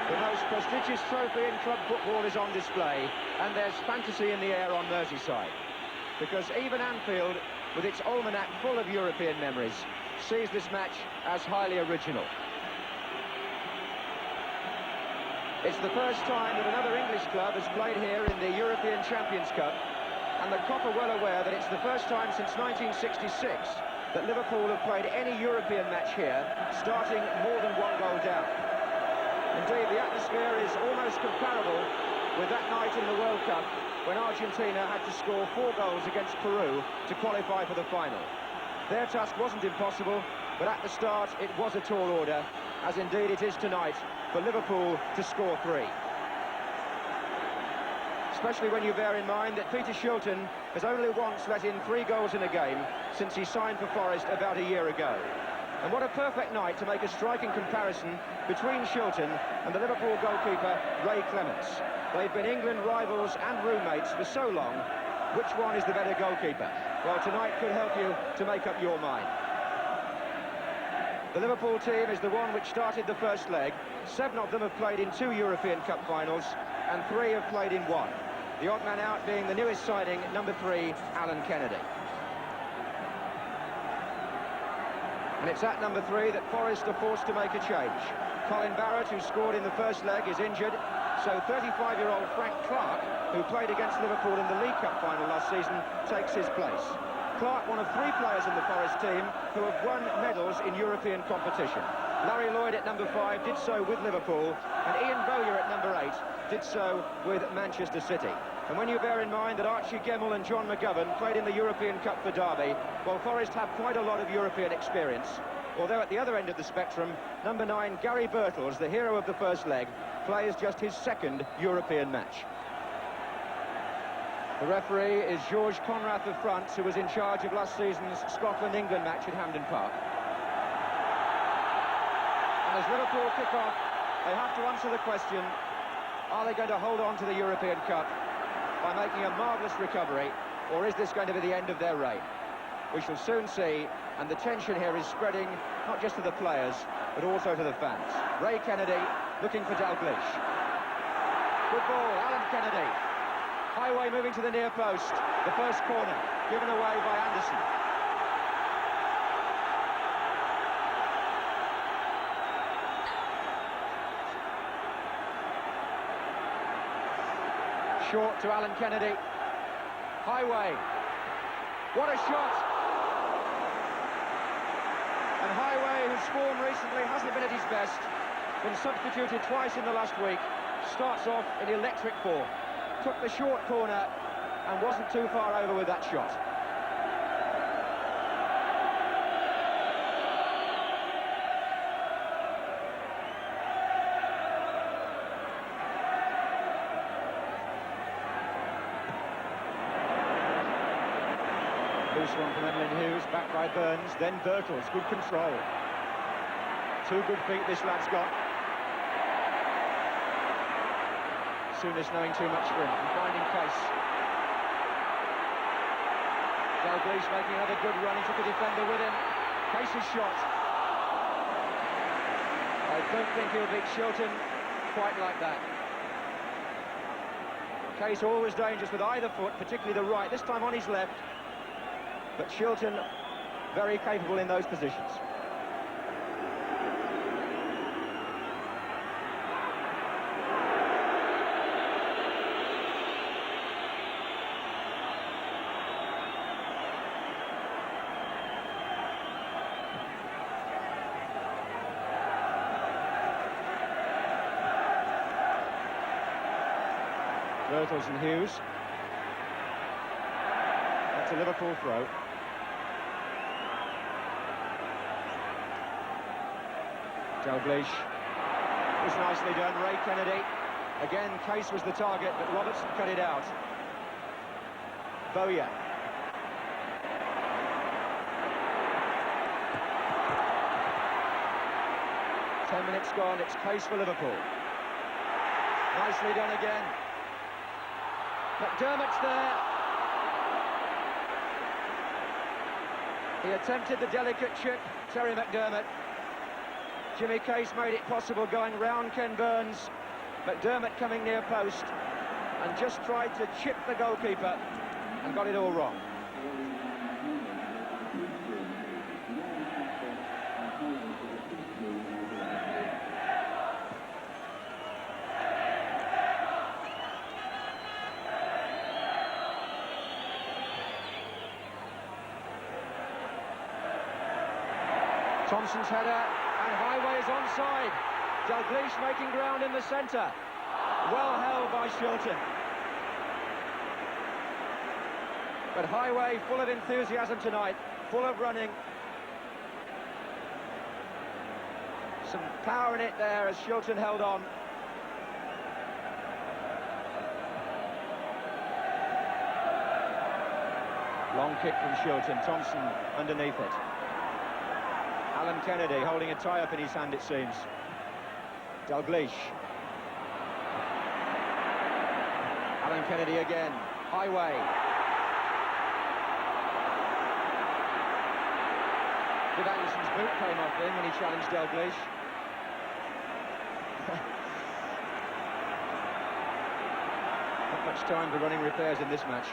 The most prestigious trophy in club football is on display, and there's fantasy in the air on Merseyside. Because even Anfield, with its almanac full of European memories, sees this match as highly original. It's the first time that another English club has played here in the European Champions Cup, and the Kop are well aware that it's the first time since 1966 that Liverpool have played any European match here, starting more than one goal down. Indeed, the atmosphere is almost comparable with that night in the World Cup when Argentina had to score 4 goals against Peru to qualify for the final. Their task wasn't impossible, but at the start it was a tall order, as indeed it is tonight for Liverpool to score 3. Especially when you bear in mind that Peter Shilton has only once let in 3 goals in a game since he signed for Forest about a year ago. And what a perfect night to make a striking comparison between Shilton and the Liverpool goalkeeper, Ray Clemence. They've been England rivals and roommates for so long. Which one is the better goalkeeper? Well, tonight could help you to make up your mind. The Liverpool team is the one which started the first leg. 7 of them have played in 2 European Cup finals, and 3 have played in 1. The odd man out being the newest signing, number 3, Alan Kennedy. And it's at number 3 that Forest are forced to make a change. Colin Barrett, who scored in the first leg, is injured, so 35-year-old Frank Clark, who played against Liverpool in the League Cup final last season, takes his place. Clark, one of 3 players in the Forest team who have won medals in European competition. Larry Lloyd at number 5 did so with Liverpool, and Ian Bowyer at number 8 did so with Manchester City. And when you bear in mind that Archie Gemmill and John McGovern played in the European Cup for Derby, well, Forest have quite a lot of European experience. Although at the other end of the spectrum, number 9, Gary Birtles, the hero of the first leg, plays just his 2nd European match. The referee is George Conrath of France, who was in charge of last season's Scotland-England match at Hampden Park. And as Liverpool kick off, they have to answer the question, are they going to hold on to the European Cup by making a marvellous recovery, or is this going to be the end of their reign? We shall soon see, and the tension here is spreading not just to the players, but also to the fans. Ray Kennedy looking for Dalglish. Good ball, Alan Kennedy. Highway moving to the near post. The first corner given away by Anderson. Short to Alan Kennedy. Highway. What a shot! And Highway, whose form recently hasn't been at his best, been substituted twice in the last week, starts off in electric form. Took the short corner and wasn't too far over with that shot. Loose one from Emlyn Hughes, back by Burns, then Birtles, good control. 2 good feet this lad's got. Soonest knowing too much for him and finding pace. Dalglish making another good run, he took a defender with him. Case's shot. I don't think he'll beat Shilton quite like that. Case always dangerous with either foot, particularly the right, this time on his left. But Shilton very capable in those positions. Birtles and Hughes. That's a Liverpool throw. Dalglish. Was nicely done. Ray Kennedy. Again, Case was the target, but Robertson cut it out. Bowyer. Ten minutes gone, it's Case for Liverpool. Nicely done again. McDermott's there. He attempted the delicate chip, Terry McDermott. Jimmy Case made it possible going round Ken Burns. McDermott coming near post and just tried to chip the goalkeeper and got it all wrong. Thompson's header, and Highway is onside. Dalglish making ground in the centre. Well held by Shilton. But Highway full of enthusiasm tonight, full of running. Some power in it there as Shilton held on. Long kick from Shilton, Thompson underneath it. Alan Kennedy holding a tie-up in his hand, it seems. Dalglish. Alan Kennedy again. Highway. Viv Anderson's boot came off him when he challenged Dalglish. Not much time for running repairs in this match.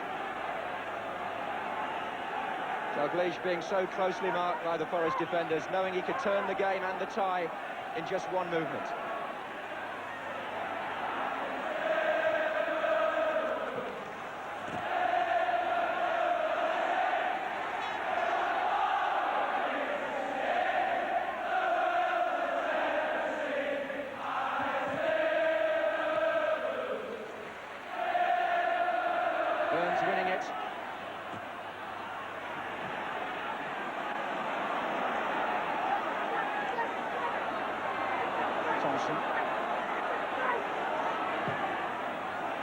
Dalglish being so closely marked by the Forest defenders, knowing he could turn the game and the tie in just one movement. Burns winning it. Thompson.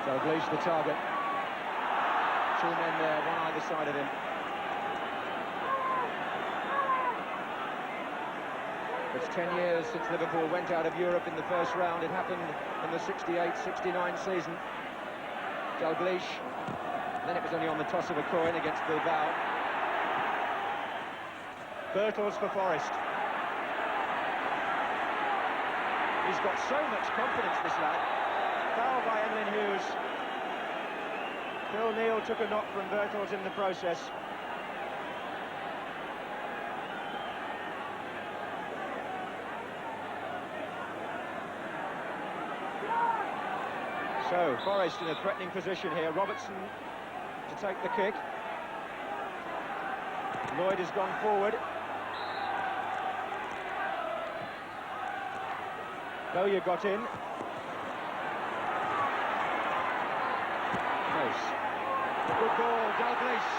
Dalglish the target. Two men there, one either side of him. It's 10 years since Liverpool went out of Europe in the first round. It happened in the 68-69 season. Dalglish. Then it was only on the toss of a coin against Bilbao. Birtles for Forest. He's got so much confidence, this lad. Foul by Emlyn Hughes. Phil Neal took a knock from Birtles in the process. So, Forest in a threatening position here. Robertson to take the kick. Lloyd has gone forward. Bowyer got in. Close. Good ball, Dalglish.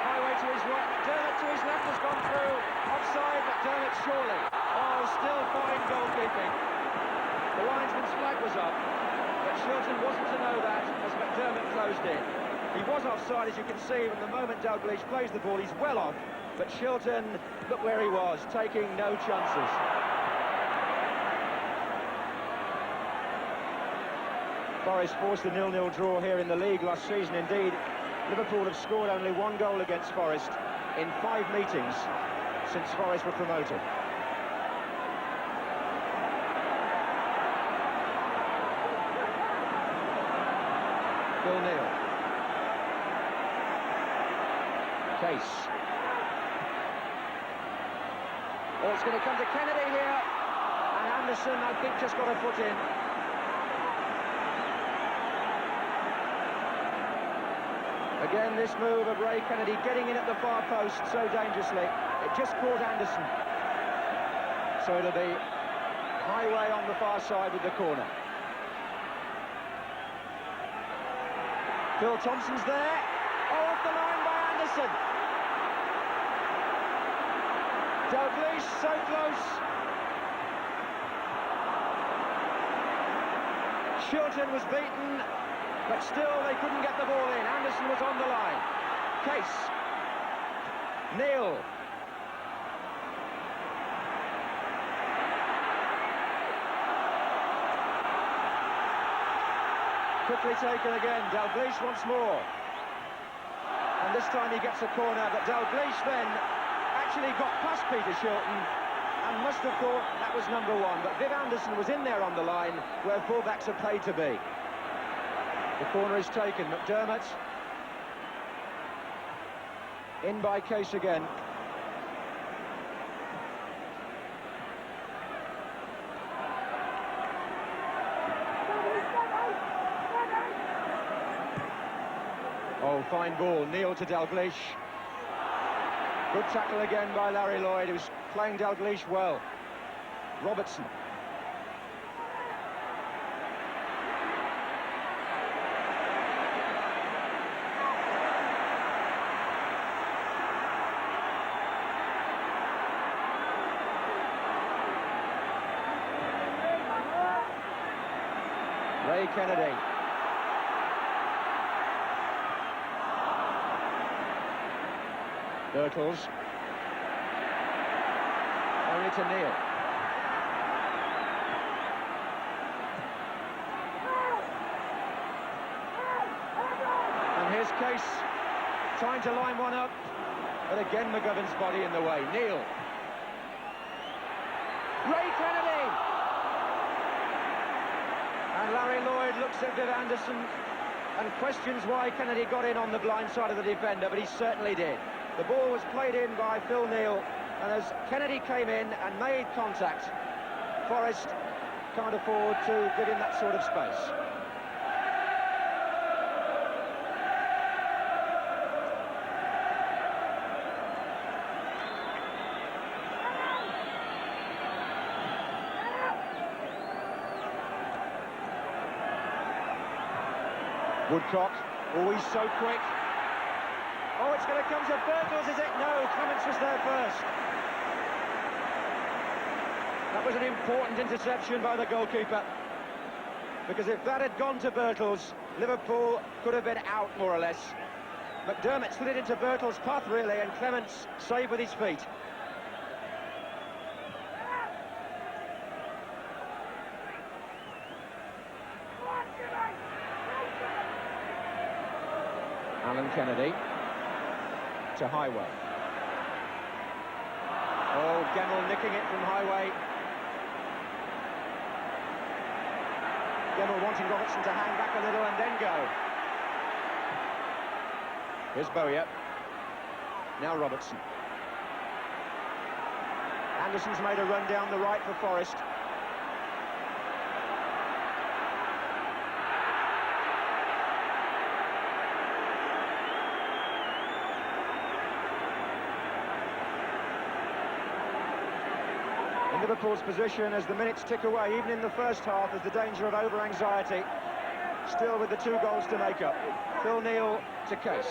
Highway to his right, McDermott to his left has gone through. Offside, McDermott surely. Oh, still fine goalkeeping. The linesman's flag was up, but Shilton wasn't to know that as McDermott closed in. He was offside, as you can see, from the moment Dalglish plays the ball, he's well off. But Shilton, look where he was, taking no chances. Forest forced a 0-0 draw here in the league last season. Indeed, Liverpool have scored only one goal against Forest in 5 meetings since Forest were promoted. Phil Neal. Case. Oh, it's going to come to Kennedy here. And Anderson, I think, just got a foot in. Again, this move of Ray Kennedy getting in at the far post so dangerously. It just caught Anderson. So it'll be Highway on the far side with the corner. Phil Thompson's there. Oh, off the line by Anderson. Dalglish so close. Shilton was beaten, but still they couldn't get the ball in. Anderson was on the line. Case. Neal. Quickly taken again. Dalglish once more. And this time he gets a corner, but Dalglish then actually got past Peter Shilton and must have thought that was number one, but Viv Anderson was in there on the line where fullbacks are paid to be. The corner is taken. McDermott in by Case again. Oh, fine ball. Neil to Dalglish. Good tackle again by Larry Lloyd, who's playing Dalglish well. Robertson. Ray Kennedy. Birtles. Only to Neil. And here's Case, trying to line one up, but again McGovern's body in the way. Neil. Ray Kennedy! And Larry Lloyd looks at Viv Anderson and questions why Kennedy got in on the blind side of the defender, but he certainly did. The ball was played in by Phil Neal, and as Kennedy came in and made contact, Forest can't afford to give him that sort of space. Woodcock, always so quick. Oh, it's going to come to Birtles, is it? No, Clements was there first. That was an important interception by the goalkeeper, because if that had gone to Birtles, Liverpool could have been out, more or less. McDermott slid it into Birtles' path, really, and Clements saved with his feet. Alan Kennedy to Highway. Oh, Gemmell nicking it from Highway. Gemmell wanting Robertson to hang back a little and then go. Here's Bowyer. Now Robertson. Anderson's made a run down the right for Forest. In Liverpool's position as the minutes tick away, even in the first half, there's the danger of over-anxiety. Still with the 2 goals to make up. Phil Neal to Case.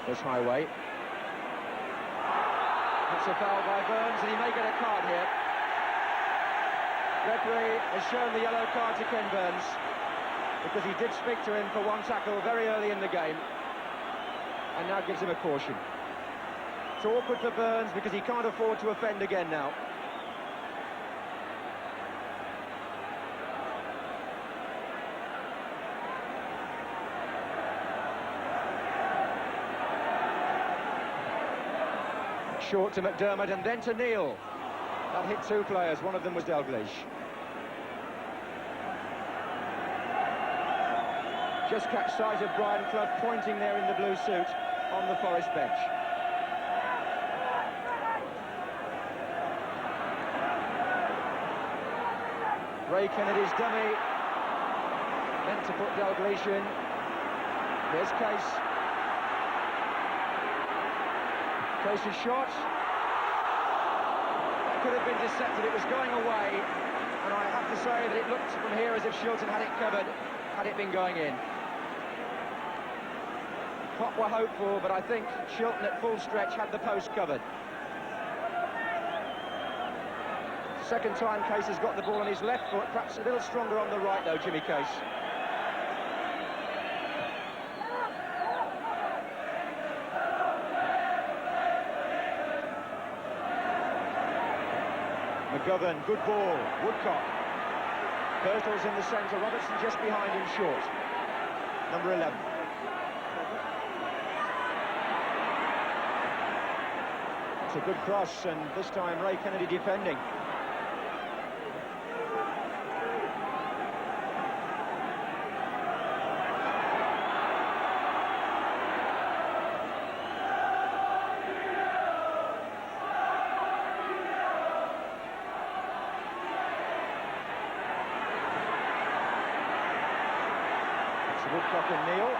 There's Highway. It's a foul by Burns, and he may get a card here. Referee has shown the yellow card to Ken Burns, because he did speak to him for one tackle very early in the game, and now gives him a caution. It's awkward for Burns because he can't afford to offend again now. Short to McDermott and then to Neal. That hit 2 players, one of them was Dalglish. Just catch sight of Brian Clough pointing there in the blue suit on the Forest bench. Ray Kennedy's dummy. Meant to put Dalglish in. Here's Case. Case's shot. That could have been deceptive. It was going away. And I have to say that it looked from here as if Shilton had it covered, had it been going in. Pop were hopeful, but I think Shilton at full stretch had the post covered. Second time Case has got the ball on his left foot, perhaps a little stronger on the right though, Jimmy Case. McGovern, good ball, Woodcock. Birtles in the centre, Robertson just behind him short. Number 11. It's a good cross, and this time Ray Kennedy defending. It's Woodcock and Neal.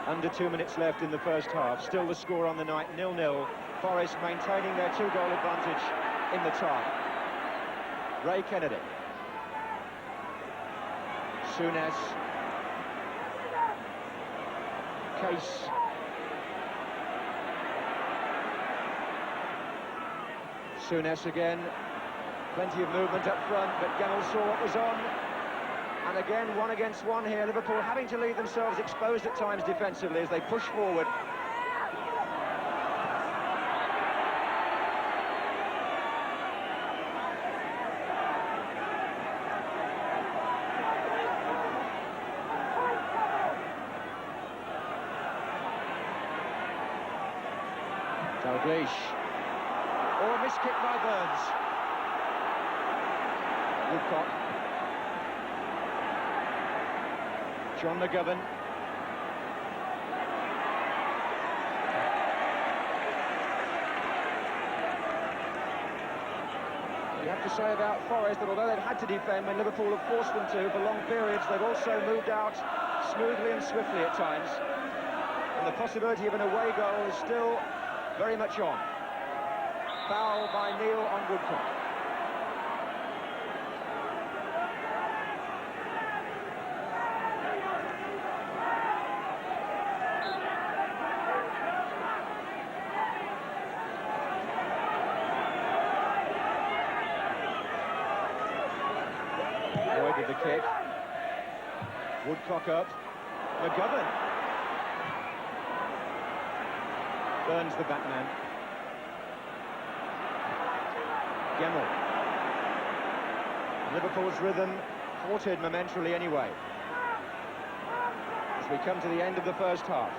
Under 2 minutes left in the first half. Still the score on the night, 0-0. Forest maintaining their two-goal advantage in the tie. Ray Kennedy. Souness. Case. Souness again. Plenty of movement up front, but Gemmell saw what was on. And again, 1 against 1 here. Liverpool having to leave themselves exposed at times defensively as they push forward. Dalglish. Or a miss kick by Burns. Woodcock. John McGovern. You have to say about Forest that although they've had to defend when Liverpool have forced them to for long periods, they've also moved out smoothly and swiftly at times. And the possibility of an away goal is still very much on. Foul by Neal on Woodcock. Avoided the kick. Woodcock up. McGovern. Burns the backman. Gemmell. Liverpool's rhythm halted momentarily anyway. As we come to the end of the first half.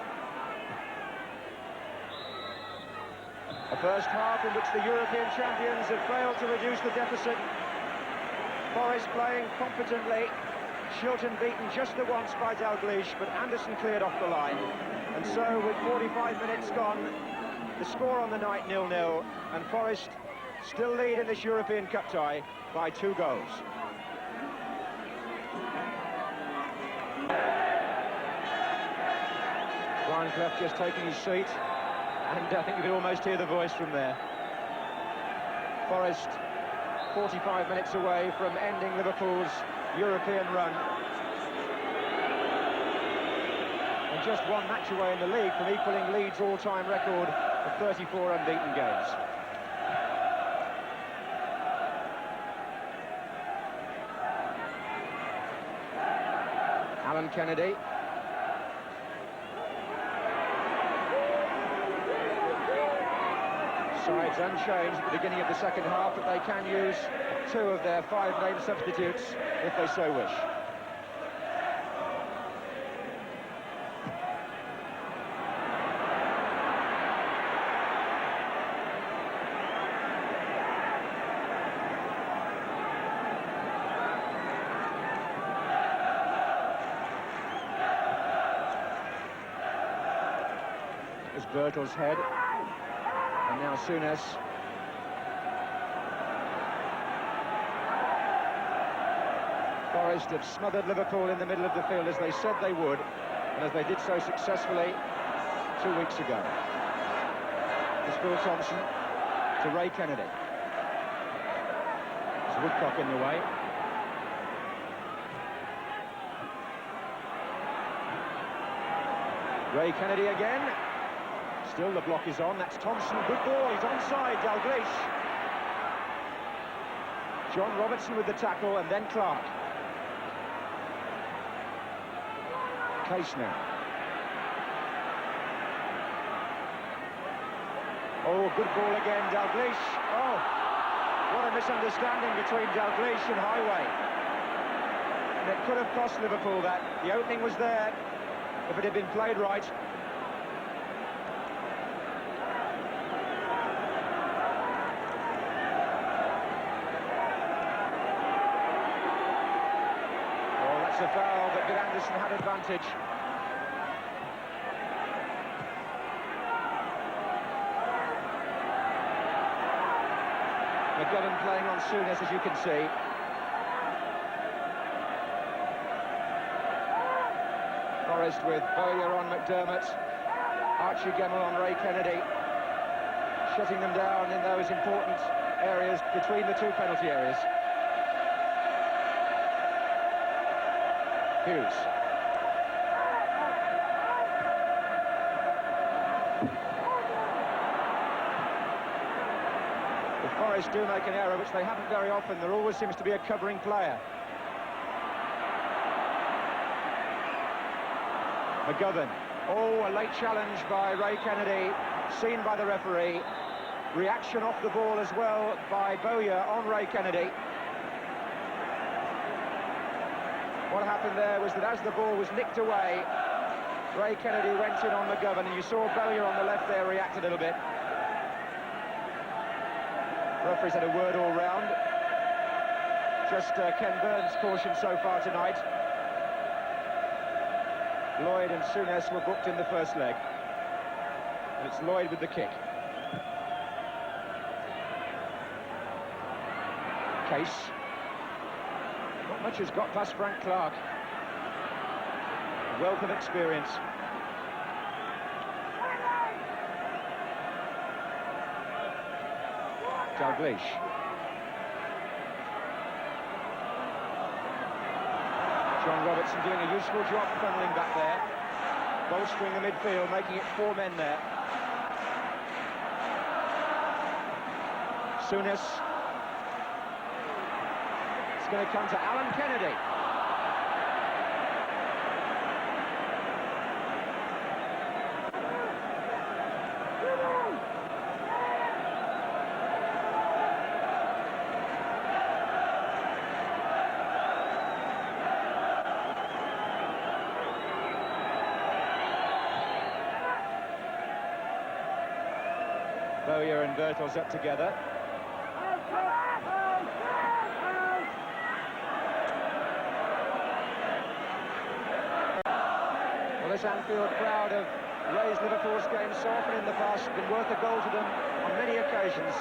A first half in which the European champions have failed to reduce the deficit. Forest playing competently. Shilton beaten just the once by Dalglish, but Anderson cleared off the line. And so, with 45 minutes gone, the score on the night 0-0, and Forest still lead in this European Cup tie by 2 goals. Brian Clough just taking his seat, and I think you can almost hear the voice from there. Forest 45 minutes away from ending Liverpool's European run. And just 1 match away in the league from equaling Leeds' all-time record of 34 unbeaten games. Alan Kennedy. Sides unchanged at the beginning of the second half, but they can use 2 of their 5 main substitutes if they so wish. It was Birtle's head. And now Souness. Forest have smothered Liverpool in the middle of the field as they said they would, and as they did so successfully 2 weeks ago. It's Phil Thompson to Ray Kennedy. There's Woodcock in the way. Ray Kennedy again. Still the block is on, that's Thompson, good ball, he's onside, Dalglish. John Robertson with the tackle, and then Clark. Case now. Oh, good ball again, Dalglish. Oh, what a misunderstanding between Dalglish and Highway. And it could have cost Liverpool that. The opening was there, if it had been played right. Oh, that's a foul, but Good Anderson had advantage. McGovern playing on Souness, as you can see. Forest with Bowyer on McDermott, Archie Gemmill on Ray Kennedy, shutting them down in those important areas between the two penalty areas. Hughes. If Forest do make an error, which they haven't very often, there always seems to be a covering player. McGovern. Oh, a late challenge by Ray Kennedy, seen by the referee. Reaction off the ball as well by Bowyer on Ray Kennedy. What happened there was that as the ball was nicked away, Ray Kennedy went in on McGovern, and you saw Bowyer on the left there react a little bit. Referee's had a word all round. Just Ken Burns' caution so far tonight. Lloyd and Souness were booked in the first leg. And it's Lloyd with the kick. Case. Not much has got past Frank Clark. Wealth of experience. Dalglish. John Robertson doing a useful job funneling back there, bolstering the midfield, making it 4 men there. Souness. It's going to come to Alan Kennedy. Bowyer and Bertels up together. Well, this Anfield crowd have raised Liverpool's game so often in the past, been worth a goal to them on many occasions.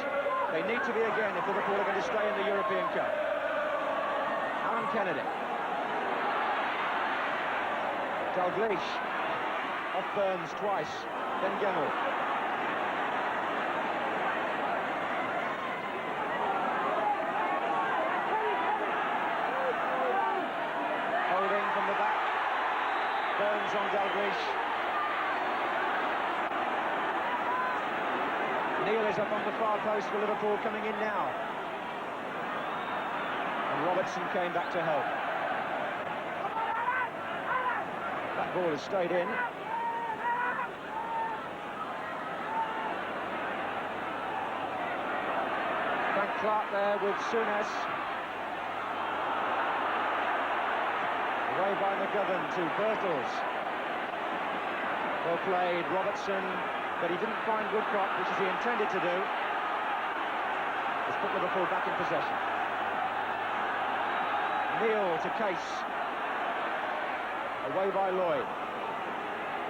They need to be again if Liverpool are going to stay in the European Cup. Alan Kennedy. Dalglish. Off Burns twice, then Gemmill. Burns on Dalglish. Neil is up on the far post for Liverpool, coming in now. And Robertson came back to help. That ball has stayed in. Frank Clark there with Souness. Away by McGovern to Bertels. Well played, Robertson, but he didn't find Woodcock, which is he intended to do. Has put Liverpool back in possession. Neil to Case. Away by Lloyd.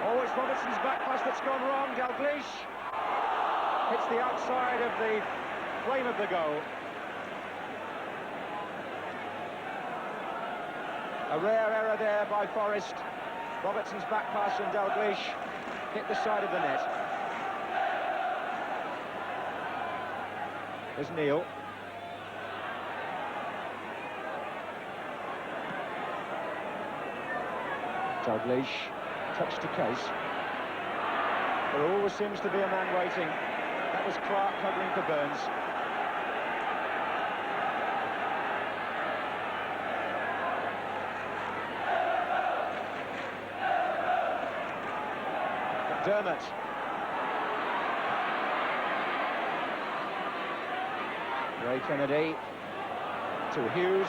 Oh, it's Robertson's back pass that's gone wrong. Dalglish hits the outside of the frame of the goal. A rare error there by Forest. Robertson's back pass from Dalglish hit the side of the net. There's Neil. Dalglish, touch to Case. There always seems to be a man waiting. That was Clark covering for Burns. McDermott. Ray Kennedy to Hughes.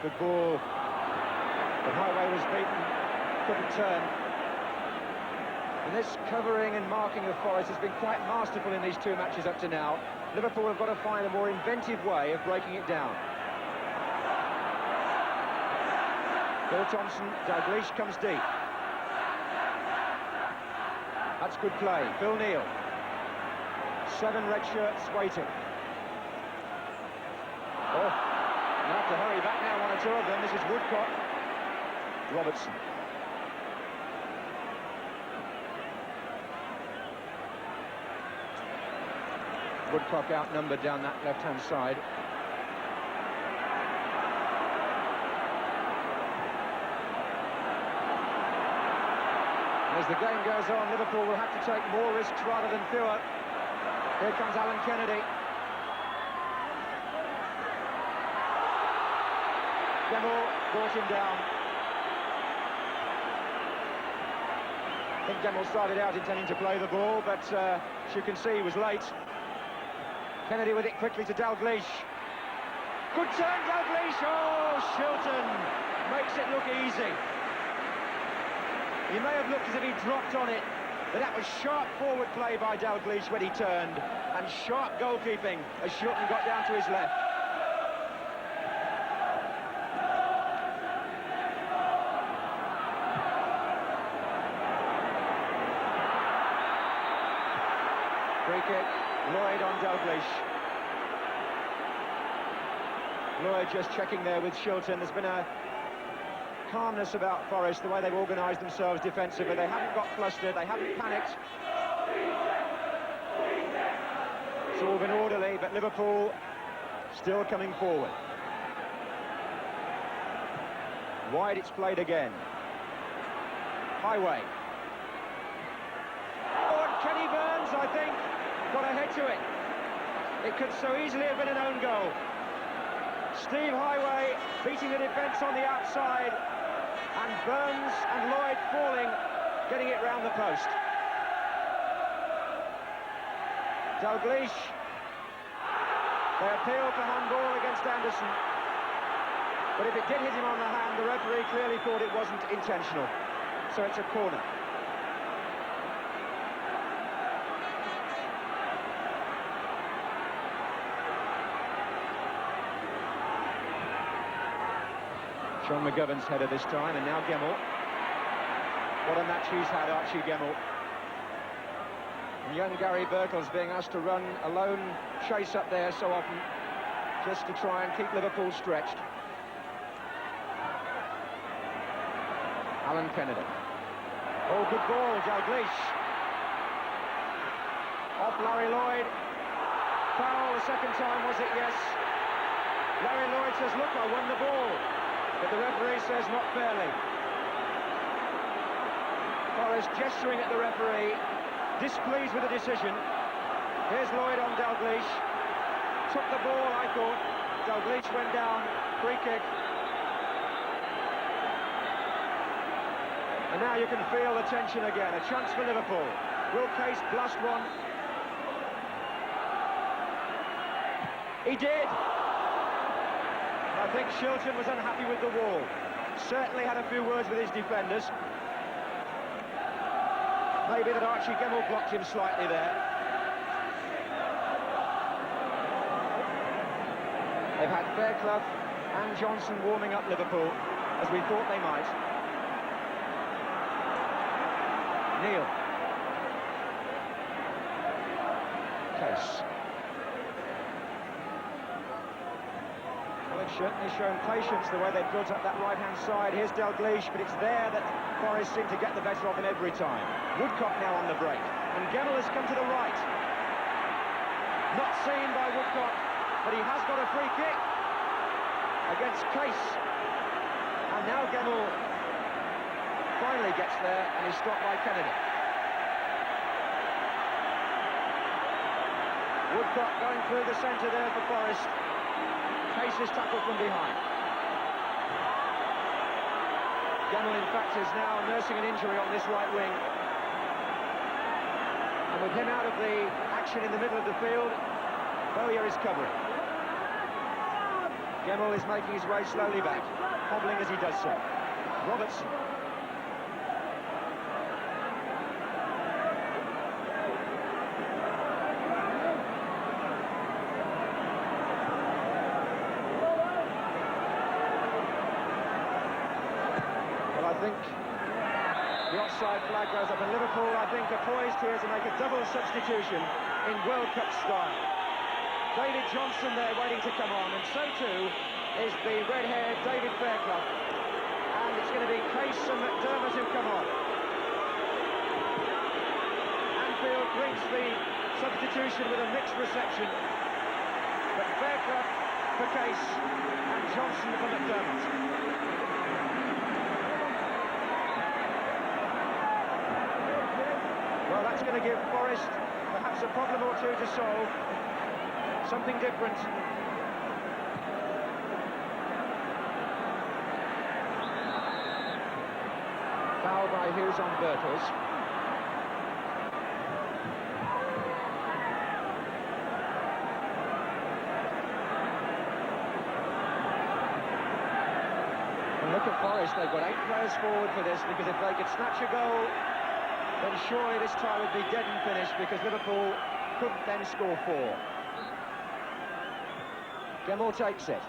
Good ball. But Highway was beaten, couldn't turn. And this covering and marking of Forest has been quite masterful in these two matches up to now. Liverpool have got to find a more inventive way of breaking it down. Bill Thompson, Dalglish comes deep. That's good play. Phil Neal. 7 red shirts waiting. Oh, they have to hurry back now, 1 or 2 of them. This is Woodcock. Robertson. Woodcock outnumbered down that left-hand side. As the game goes on, Liverpool will have to take more risks rather than fewer. Here comes Alan Kennedy. Gemmell brought him down. I think Gemmell started out intending to play the ball, but as you can see, he was late. Kennedy with it quickly to Dalglish. Good turn, Dalglish! Oh, Shilton makes it look easy. He may have looked as if he dropped on it, but that was sharp forward play by Dalglish when he turned, and sharp goalkeeping as Shilton got down to his left. Free kick, Lloyd on Dalglish. Lloyd just checking there with Shilton. There's been a calmness about Forest, the way they've organised themselves defensively. They haven't got flustered, they haven't panicked. It's all been orderly, but Liverpool still coming forward. Wide it's played again. Highway. Oh, and Kenny Burns, I think, got ahead to it. It could so easily have been an own goal. Steve Highway beating the defence on the outside, and Burns and Lloyd falling, getting it round the post. Dalglish. They appealed for handball against Anderson. But if it did hit him on the hand, the referee clearly thought it wasn't intentional. So it's a corner. Sean McGovern's header this time, and now Gemmell. What a match he's had, Archie Gemmell. And young Gary Birtles being asked to run a lone chase up there so often, just to try and keep Liverpool stretched. Alan Kennedy. Oh, good ball, Dalglish. Off Larry Lloyd. Foul the second time, was it? Yes. Larry Lloyd says, look, I won the ball. But the referee says not fairly. Forrest gesturing at the referee, displeased with the decision. Here's Lloyd on Dalglish. Took the ball, I thought. Dalglish went down, free kick. And now you can feel the tension again. A chance for Liverpool. Will Case blast one? He did! I think Shilton was unhappy with the wall. Certainly had a few words with his defenders. Maybe that Archie Gemmell blocked him slightly there. They've had Fairclough and Johnson warming up Liverpool, as we thought they might. Neal. Case. Well, they've certainly shown patience the way they've built up that right-hand side. Here's Dalglish, but it's there that Forest seem to get the better of him every time. Woodcock now on the break, and Gemmell has come to the right. Not seen by Woodcock, but he has got a free kick against Case. And now Gemmell finally gets there, and he's stopped by Kennedy. Woodcock going through the centre there for Forest. Case is tackled from behind. Gemmell, in fact, is now nursing an injury on this right wing. And with him out of the action in the middle of the field, Bowyer is covering. Gemmell is making his way slowly back, hobbling as he does so. Robertson. Well, I think the offside flag goes up, and Liverpool, I think, are poised here to make a double substitution in World Cup style. David Johnson there waiting to come on, and so too is the red-haired David Fairclough. And it's going to be Case and McDermott who come on. Anfield greets the substitution with a mixed reception, but Fairclough for Case and Johnson for McDermott. Well, that's going to give Forest perhaps a problem or two to solve. Something different. Foul by Hughes on Birtles. And look at Forest, they've got 8 players forward for this, because if they could snatch a goal, then surely this tie would be dead and finished, because Liverpool couldn't then score 4. Gemmell takes it.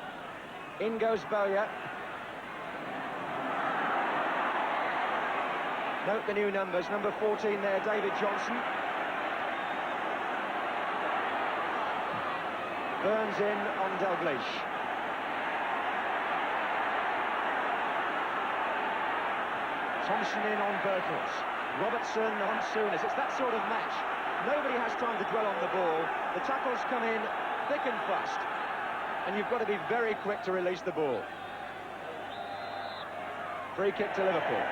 In goes Bowyer. Note the new numbers. Number 14 there, David Johnson. Burns in on Dalglish. Thompson in on Birtles. Robertson on Souness. It's that sort of match. Nobody has time to dwell on the ball. The tackles come in thick and fast, and you've got to be very quick to release the ball. Free kick to Liverpool.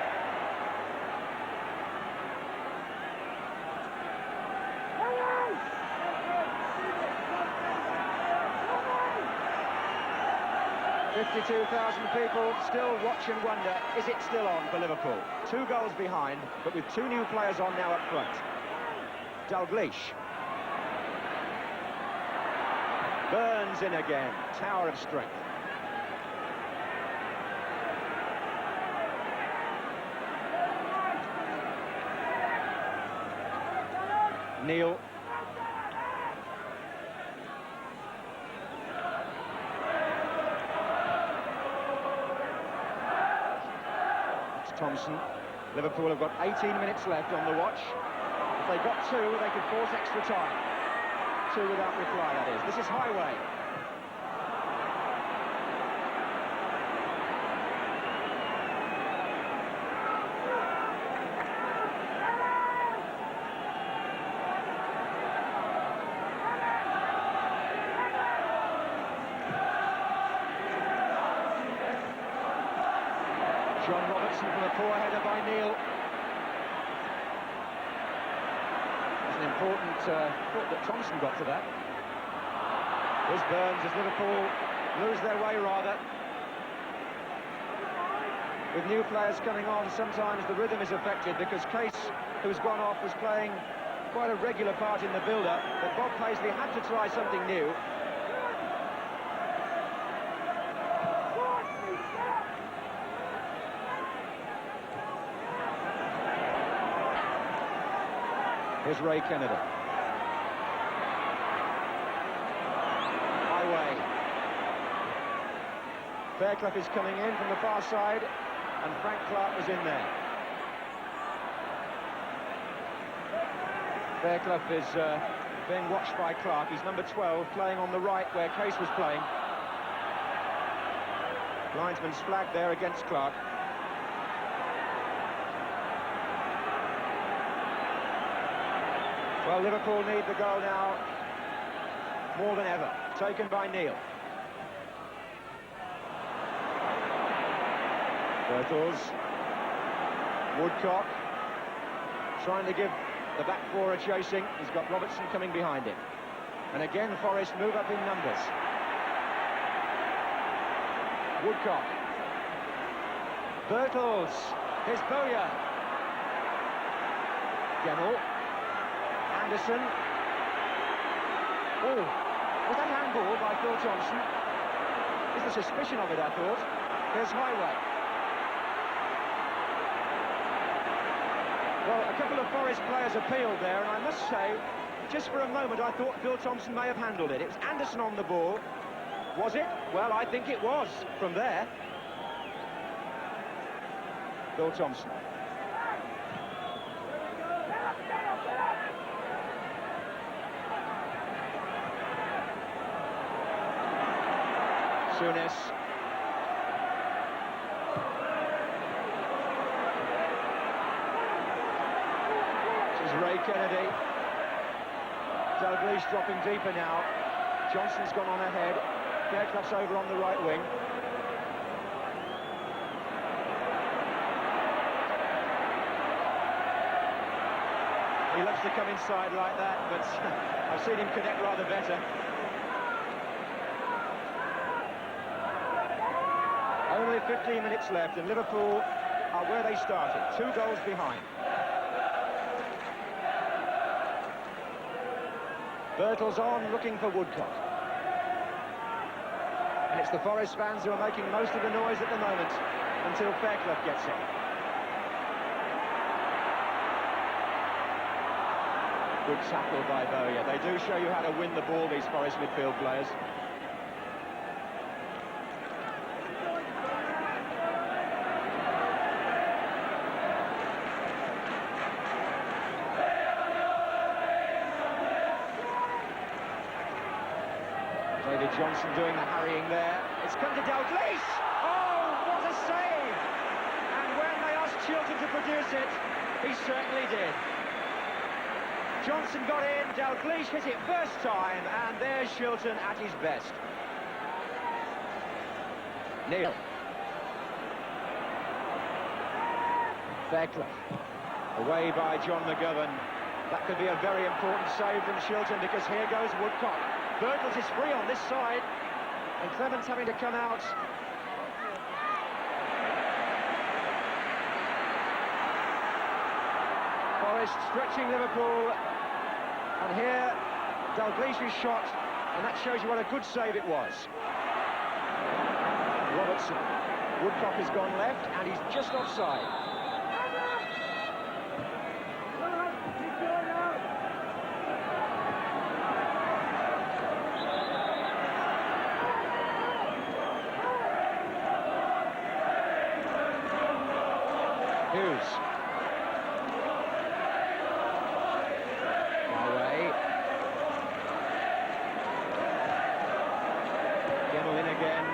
$52,000 people still watch and wonder, is it still on for Liverpool? 2 goals behind, but with 2 new players on now up front. Dalglish. Burns in again, tower of strength. Neil. It's Thompson. Liverpool have got 18 minutes left on the watch. If they got 2, they could force extra time. 2 without reply, that is. This is Highway. John Robertson from a poor header by Neil. It's an important thought that Thompson got to that. Here's Burns as Liverpool lose their way, rather. With new players coming on, sometimes the rhythm is affected, because Case, who's gone off, was playing quite a regular part in the build-up, but Bob Paisley had to try something new. Here's Ray Kennedy. Highway. Fairclough is coming in from the far side, and Frank Clark was in there. Fairclough is being watched by Clark. He's number 12, playing on the right where Case was playing. Linesman's flag there against Clark. Well, Liverpool need the goal now more than ever. Taken by Neil. Birtles. Woodcock. Trying to give the back four a chasing. He's got Robertson coming behind him. And again, Forest move up in numbers. Woodcock. Birtles. Here's Bowyer. Gemmell. Anderson. Oh, was that handball by Phil Johnson? Is the suspicion of it, I thought. Here's Highway. Well, a couple of Forest players appealed there, and I must say, just for a moment, I thought Phil Thompson may have handled it. It was Anderson on the ball. Was it? Well, I think it was from there. Phil Thompson. Souness. This is Ray Kennedy. Dalglish dropping deeper now. Johnson's gone on ahead. Fairclough's over on the right wing. He loves to come inside like that, but I've seen him connect rather better. Only 15 minutes left, and Liverpool are where they started, 2 goals behind. Birtle's on, looking for Woodcock. And it's the Forest fans who are making most of the noise at the moment, until Fairclough gets it. Good tackle by Bowyer. They do show you how to win the ball, these Forest midfield players. David Johnson doing the harrying there. It's come to Dalglish. Oh, what a save! And when they asked Chilton to produce it, he certainly did. Johnson got in, Dalglish hit it first time, and there's Chilton at his best. Neil. Fairclough. Away by John McGovern. That could be a very important save from Chilton, because here goes Woodcock. Birtles is free on this side, and Clement's having to come out. Forest stretching Liverpool, and here Dalglish's shot, and that shows you what a good save it was. Robertson. Woodcock has gone left, and he's just offside. Hughes. Highway. Gemmell in again.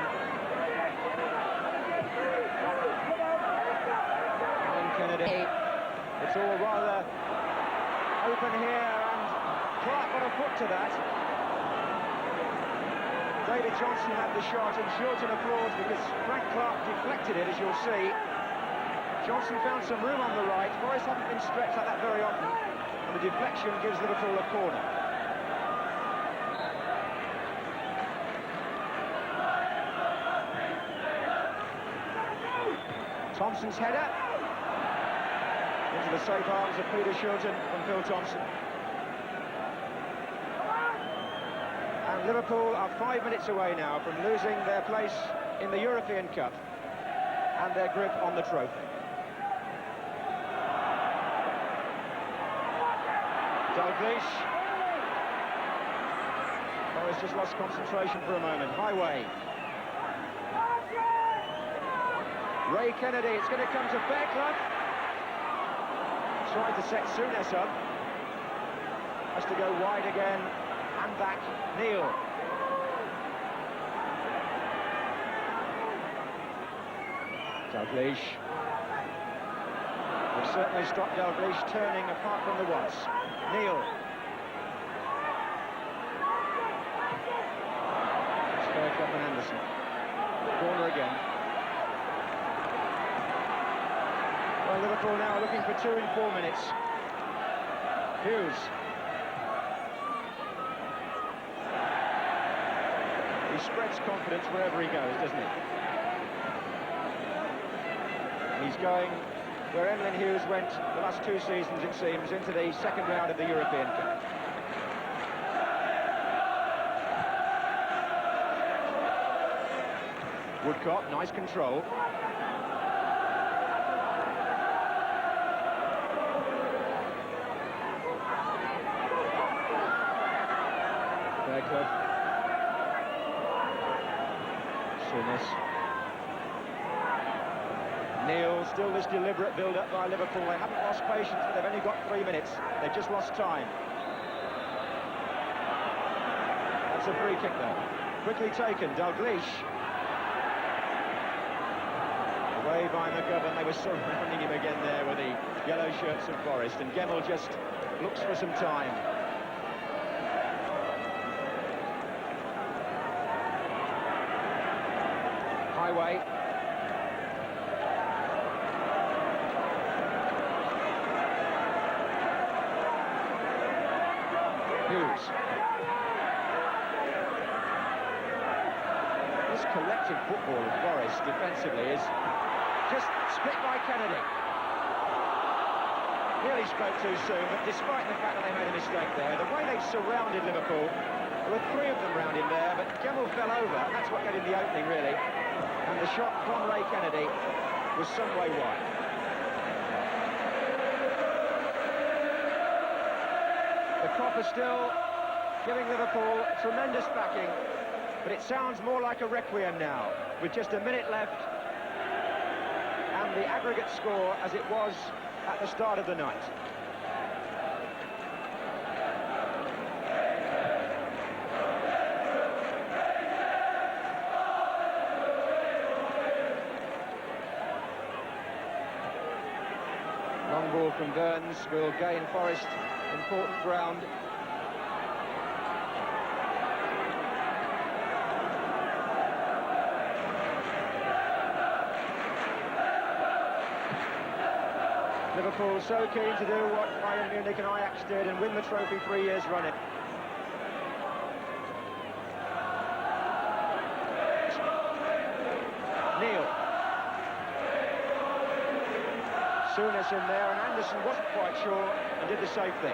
Alan Kennedy. It's all rather open here, and Clark got a foot to that. David Johnson had the shot, and Chilton applauds because Frank Clark deflected it, as you'll see. Johnson found some room on the right. Forest haven't been stretched like that very often, and the deflection gives Liverpool a corner. Thompson's header into the safe arms of Peter Shilton from Phil Thompson. And Liverpool are 5 minutes away now from losing their place in the European Cup and their grip on the trophy. Dalglish. Forest just lost concentration for a moment. Highway. Ray Kennedy, it's going to come to Fairclough. Tried to set Souness up. Has to go wide again and back. Neil. Dalglish. Will certainly stop Dalglish turning apart from the once. Neil. Fairclough and Anderson. Corner again. Well, Liverpool now looking for 2 in 4 minutes. Hughes. He spreads confidence wherever he goes, doesn't he? He's going where Emlyn Hughes went the last 2 seasons, it seems, into the second round of the European Cup. Woodcock, nice control. Fairclough. Souness. Neil, still this deliberate build-up by Liverpool. They haven't lost patience, but they've only got 3 minutes. They've just lost time. That's a free kick, though. Quickly taken, Dalglish. Away by McGovern. They were surrounding him again there with the yellow shirts of Forest, and Gemmell just looks for some time. Highway. Hughes. This collective football of Forest defensively is just split by Kennedy. Nearly spoke too soon, but despite the fact that they made a mistake there, the way they surrounded Liverpool, there were 3 of them round him there, but Gemmell fell over. That's what gave him the opening, really. And the shot from Ray Kennedy was some way wide. The Kop are still giving Liverpool tremendous backing, but it sounds more like a requiem now, with just a minute left, and the aggregate score as it was at the start of the night. Long ball from Burns will gain Forest important ground. Liverpool so keen to do what Bayern Munich and Ajax did and win the trophy 3 years running. Neil. Souness in there, and Anderson wasn't quite sure and did the safe thing.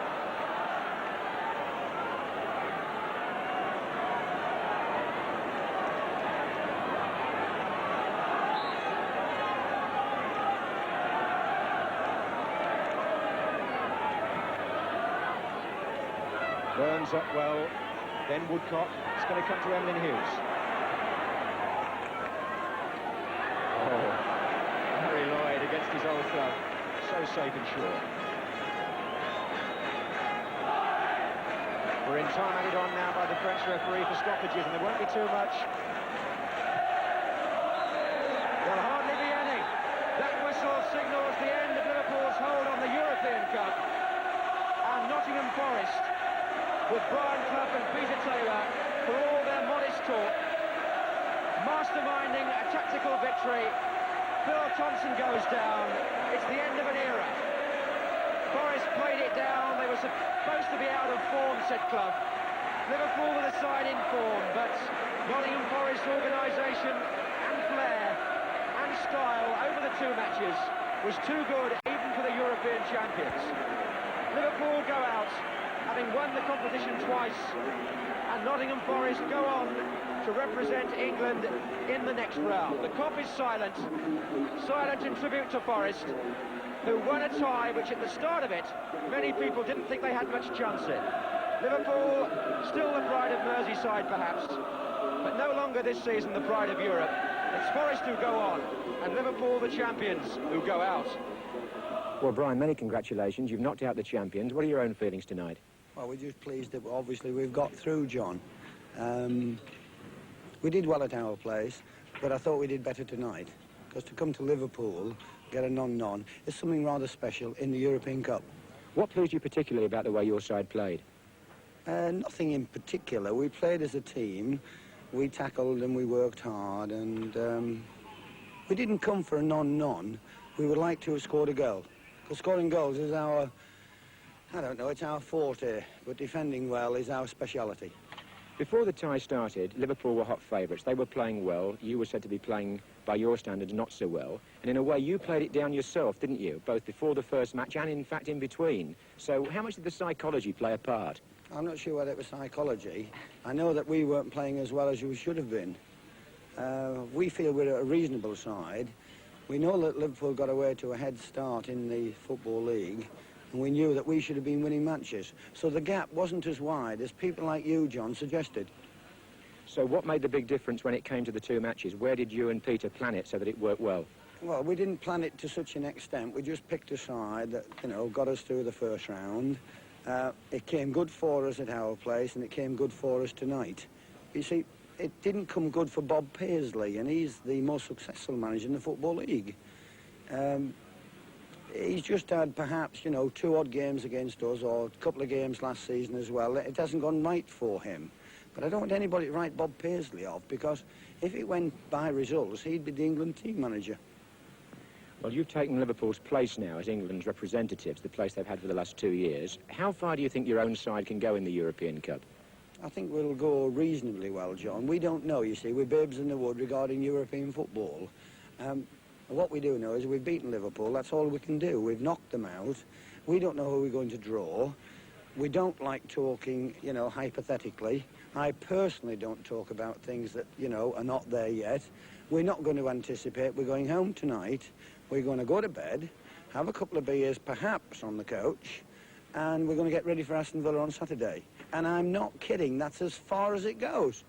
Burns up well, then Woodcock. It's going to come to Emlyn Hughes. Oh, Harry Lloyd against his old club. So safe and sure. We're in time added on now by the French referee for stoppages, and there won't be too much. There'll hardly be any. That whistle signals the end of Liverpool's hold on the European Cup. And Nottingham Forest, with Brian Clough and Peter Taylor, for all their modest talk, masterminding a tactical victory. Phil Thompson goes down. It's the end of an era. Forest played it down. They were supposed to be out of form, said Clough. Liverpool with a side in form, but Nottingham Forest organisation and flair and style over the 2 matches was too good even for the European champions. Liverpool go out having won the competition twice, and Nottingham Forest go on to represent England in the next round. The Kop is silent in tribute to Forest, who won a tie which at the start of it many people didn't think they had much chance in. Liverpool still the pride of Merseyside perhaps, but no longer this season the pride of Europe. It's Forest who go on, and Liverpool the champions who go out. Well, Brian, many congratulations. You've knocked out the champions. What are your own feelings tonight? Well, we're just pleased that obviously we've got through, John. We did well at our place, but I thought we did better tonight. Because to come to Liverpool, get a non-non, is something rather special in the European Cup. What pleased you particularly about the way your side played? Nothing in particular. We played as a team. We tackled and we worked hard, and we didn't come for a non-non. We would like to have scored a goal. Because scoring goals is our, I don't know, it's our forte, but defending well is our speciality. Before the tie started, Liverpool were hot favourites. They were playing well. You were said to be playing, by your standards, not so well. And in a way, you played it down yourself, didn't you? Both before the first match and, in fact, in between. So how much did the psychology play a part? I'm not sure whether it was psychology. I know that we weren't playing as well as we should have been. We feel we're a reasonable side. We know that Liverpool got away to a head start in the Football League, and we knew that we should have been winning matches. So the gap wasn't as wide as people like you, John, suggested. So what made the big difference when it came to the two matches? Where did you and Peter plan it so that it worked well? Well, we didn't plan it to such an extent. We just picked a side that, you know, got us through the first round. It came good for us at our place, and it came good for us tonight. You see, it didn't come good for Bob Paisley, and he's the most successful manager in the Football League. He's just had perhaps, you know, 2 odd games against us, or a couple of games last season as well. It hasn't gone right for him. But I don't want anybody to write Bob Paisley off, because if it went by results, he'd be the England team manager. Well, you've taken Liverpool's place now as England's representatives, the place they've had for the last 2 years. How far do you think your own side can go in the European Cup? I think we'll go reasonably well, John. We don't know, you see. We're babes in the wood regarding European football. What we do know is we've beaten Liverpool. That's all we can do. We've knocked them out. We don't know who we're going to draw. We don't like talking, you know, hypothetically. I personally don't talk about things that, you know, are not there yet. We're not going to anticipate. We're going home tonight. We're going to go to bed, have a couple of beers, perhaps, on the couch, and we're going to get ready for Aston Villa on Saturday. And I'm not kidding. That's as far as it goes.